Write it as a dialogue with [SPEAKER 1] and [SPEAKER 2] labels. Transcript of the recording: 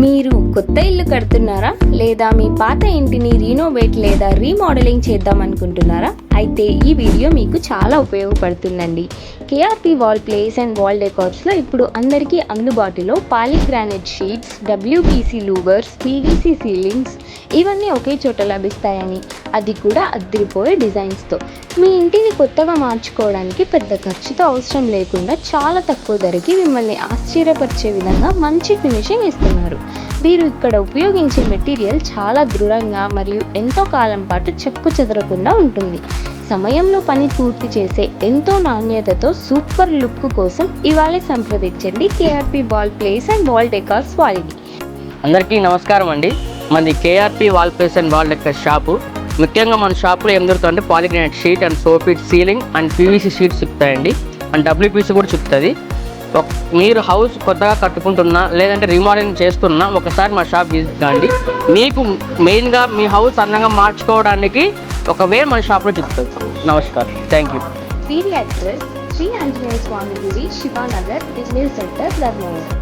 [SPEAKER 1] మీరు కొత్త ఇల్లు కడుతున్నారా లేదా మీ పాత ఇంటిని రీనోవేట్ లేదా రీమోడలింగ్ చేద్దాం అనుకుంటున్నారా? అయితే ఈ వీడియో మీకు చాలా ఉపయోగపడుతుందండి. KRP wall places and wall డెకార్స్లో ఇప్పుడు అందరికీ అందుబాటులో polygranite sheets, WPC louvers, PVC ceilings ఇవన్నీ ఒకే చోట లభిస్తాయని, అది కూడా అదిరిపోయే డిజైన్స్తో. మీ ఇంటిని కొత్తగా మార్చుకోవడానికి పెద్ద ఖర్చుతో అవసరం లేకుండా చాలా తక్కువ ధరకి మిమ్మల్ని ఆశ్చర్యపరిచే విధంగా మంచి ఫినిషింగ్ ఇస్తున్నారు. మీరు ఇక్కడ ఉపయోగించే మెటీరియల్ చాలా దృఢంగా మరియు ఎంతో కాలం పాటు చెక్కు చెదరకుండా ఉంటుంది. సమయంలో పని పూర్తి చేసే ఎంతో నాణ్యతతో సూపర్ లుక్ కోసం ఇవాళ సంప్రదించండి KRP wall places and wall decors వాలిని.
[SPEAKER 2] అందరికీ నమస్కారం అండి. మనది KRP wall places and wall decor shop. ముఖ్యంగా మన షాపులో ఏం దొరుకుతుందంటే polygranite sheet and soffit ceiling and PVC sheets చెప్తాయండి, అండ్ డబ్ల్యూపీసీ కూడా చెప్తుంది. మీరు హౌస్ కొత్తగా కట్టుకుంటున్నా లేదంటే రీమోడలింగ్ చేస్తున్నా ఒకసారి మా షాప్ విజిట్ కాండి. మీకు మెయిన్గా మీ హౌస్ అందంగా మార్చుకోవడానికి ఒక వే మన షాప్లో చెప్తుంది. నమస్కారం, థ్యాంక్ యూ.
[SPEAKER 1] వీరి అడ్రస్ శ్రీ ఆంజనేయ స్వామి గుడి, శివానగర్, బిజినెస్ సెంటర్, ధర్మవరం.